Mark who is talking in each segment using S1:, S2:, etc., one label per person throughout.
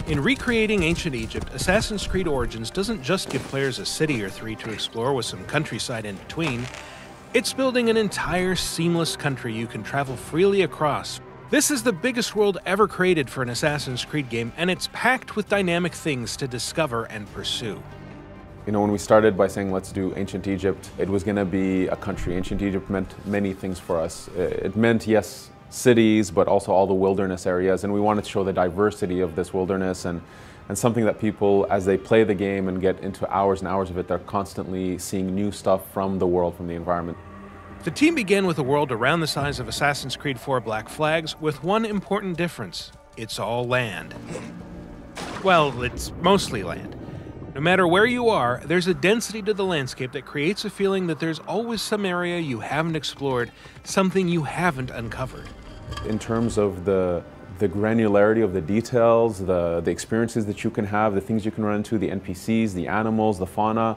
S1: In recreating ancient Egypt, Assassin's Creed Origins doesn't just give players a city or three to explore with some countryside in between. It's building an entire seamless country you can travel freely across. This is the biggest world ever created for an Assassin's Creed game, and it's packed with dynamic things to discover and pursue.
S2: You know, when we started by saying let's do ancient Egypt, it was going to be a country. Ancient Egypt meant many things for us. It meant, yes, cities, but also all the wilderness areas, and we wanted to show the diversity of this wilderness and something that people, as they play the game and get into hours and hours of it, they're constantly seeing new stuff from the world, from the environment.
S1: The team began with a world around the size of Assassin's Creed 4 Black Flags, with one important difference: it's all land. Well, it's mostly land. No matter where you are, there's a density to the landscape that creates a feeling that there's always some area you haven't explored, something you haven't uncovered.
S2: In terms of the granularity of the details, the experiences that you can have, the things you can run into, the NPCs, the animals, the fauna,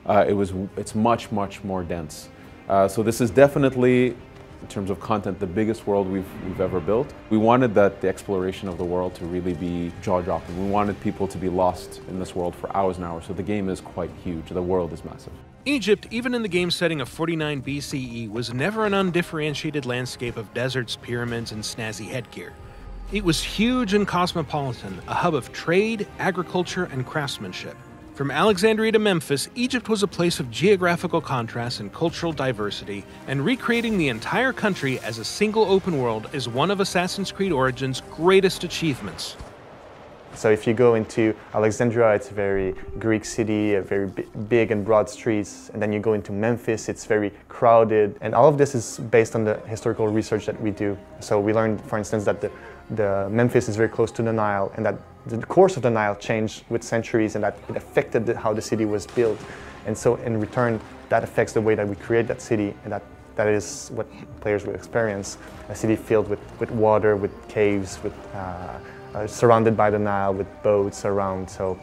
S2: it's much, much more dense. So this is definitely, in terms of content, the biggest world we've ever built. We wanted the exploration of the world to really be jaw-dropping. We wanted people to be lost in this world for hours and hours, so the game is quite huge. The world is massive.
S1: Egypt, even in the game setting of 49 BCE, was never an undifferentiated landscape of deserts, pyramids, and snazzy headgear. It was huge and cosmopolitan, a hub of trade, agriculture, and craftsmanship. From Alexandria to Memphis, Egypt was a place of geographical contrast and cultural diversity, and recreating the entire country as a single open world is one of Assassin's Creed Origins' greatest achievements.
S3: So if you go into Alexandria, it's a very Greek city, a very big and broad streets. And then you go into Memphis, it's very crowded. And all of this is based on the historical research that we do. So we learned, for instance, that the Memphis is very close to the Nile, and that the course of the Nile changed with centuries, and that it affected how the city was built. And so in return, that affects the way that we create that city, and that is what players will experience. A city filled with water, with caves, with surrounded by the Nile, with boats around, so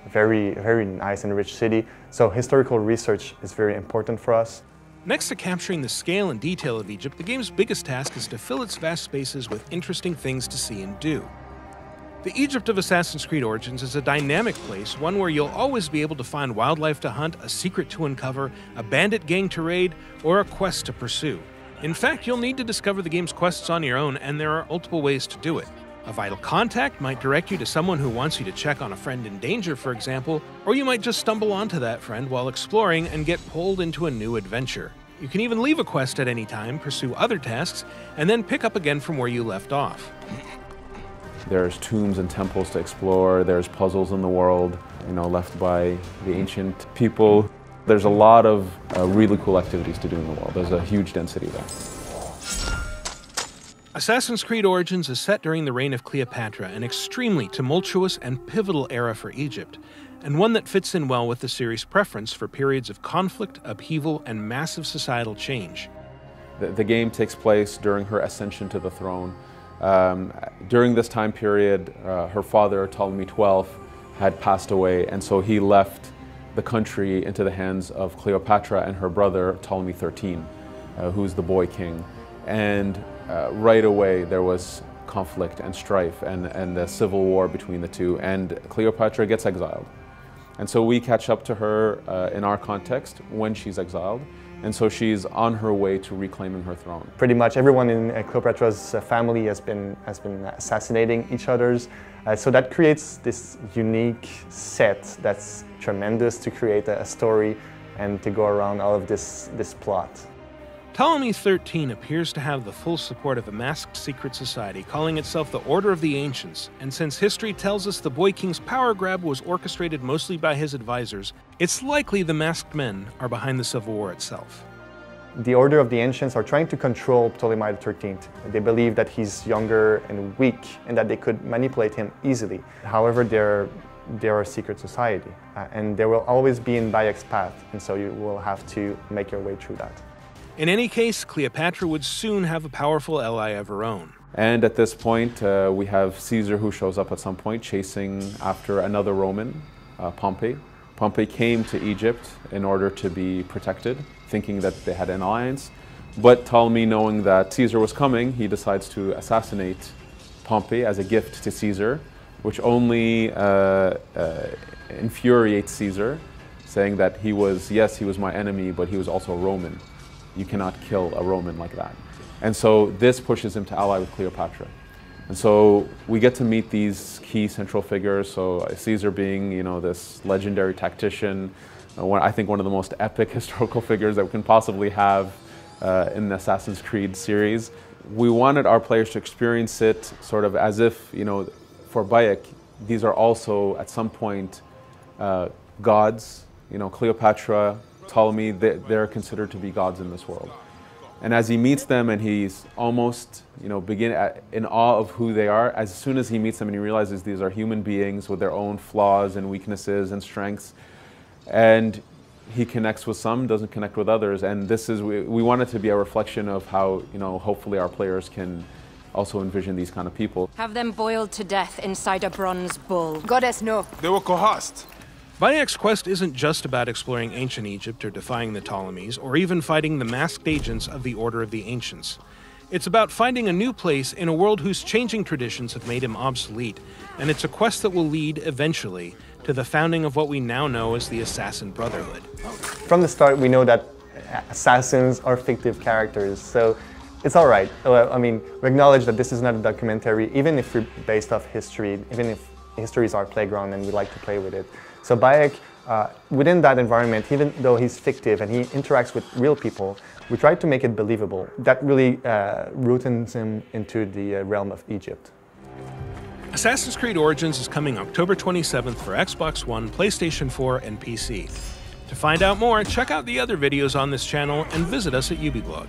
S3: very, very nice and rich city. So historical research is very important for us.
S1: Next to capturing the scale and detail of Egypt, the game's biggest task is to fill its vast spaces with interesting things to see and do. The Egypt of Assassin's Creed Origins is a dynamic place, one where you'll always be able to find wildlife to hunt, a secret to uncover, a bandit gang to raid, or a quest to pursue. In fact, you'll need to discover the game's quests on your own, and there are multiple ways to do it. A vital contact might direct you to someone who wants you to check on a friend in danger, for example, or you might just stumble onto that friend while exploring and get pulled into a new adventure. You can even leave a quest at any time, pursue other tasks, and then pick up again from where you left off.
S2: There's tombs and temples to explore, there's puzzles in the world, you know, left by the ancient people. There's a lot of really cool activities to do in the world. There's a huge density there.
S1: Assassin's Creed Origins is set during the reign of Cleopatra, an extremely tumultuous and pivotal era for Egypt, and one that fits in well with the series' preference for periods of conflict, upheaval, and massive societal change.
S2: The game takes place during her ascension to the throne. During this time period, her father, Ptolemy XII, had passed away, and so he left the country into the hands of Cleopatra and her brother, Ptolemy XIII, who's the boy king. And right away there was conflict and strife and a civil war between the two, and Cleopatra gets exiled. And so we catch up to her in our context when she's exiled, and so she's on her way to reclaiming her throne.
S3: Pretty much everyone in Cleopatra's family has been assassinating each other's, so that creates this unique set that's tremendous to create a story and to go around all of this plot.
S1: Ptolemy XIII appears to have the full support of a masked secret society calling itself the Order of the Ancients, and since history tells us the Boy King's power grab was orchestrated mostly by his advisors, it's likely the masked men are behind the civil war itself.
S3: The Order of the Ancients are trying to control Ptolemy XIII. They believe that he's younger and weak and that they could manipulate him easily. However, they're a secret society, and they will always be in Bayek's path, and so you will have to make your way through that.
S1: In any case, Cleopatra would soon have a powerful ally of her own.
S2: And at this point, we have Caesar, who shows up at some point chasing after another Roman, Pompey. Pompey came to Egypt in order to be protected, thinking that they had an alliance. But Ptolemy, knowing that Caesar was coming, he decides to assassinate Pompey as a gift to Caesar, which only infuriates Caesar, saying that he was my enemy, but he was also Roman. You cannot kill a Roman like that. And so this pushes him to ally with Cleopatra. And so we get to meet these key central figures. So Caesar being, this legendary tactician, I think one of the most epic historical figures that we can possibly have in the Assassin's Creed series. We wanted our players to experience it sort of as if, for Bayek, these are also at some point gods. Cleopatra, Ptolemy, they're considered to be gods in this world. And as he meets them and he's almost, in awe of who they are, as soon as he meets them and he realizes these are human beings with their own flaws and weaknesses and strengths, and he connects with some, doesn't connect with others. And this is, we want it to be a reflection of how, hopefully our players can also envision these kind of people.
S4: Have them boiled to death inside a bronze bull.
S5: Goddess, no.
S6: They were coerced.
S1: Bayek's quest isn't just about exploring ancient Egypt or defying the Ptolemies, or even fighting the masked agents of the Order of the Ancients. It's about finding a new place in a world whose changing traditions have made him obsolete, and it's a quest that will lead, eventually, to the founding of what we now know as the Assassin Brotherhood.
S3: From the start, we know that assassins are fictive characters, so it's all right. We acknowledge that this is not a documentary, even if we're based off history, even if history is our playground and we like to play with it. So Bayek, within that environment, even though he's fictive and he interacts with real people, we try to make it believable. That really roots him into the realm of Egypt.
S1: Assassin's Creed Origins is coming October 27th for Xbox One, PlayStation 4, and PC. To find out more, check out the other videos on this channel and visit us at Ubiblog.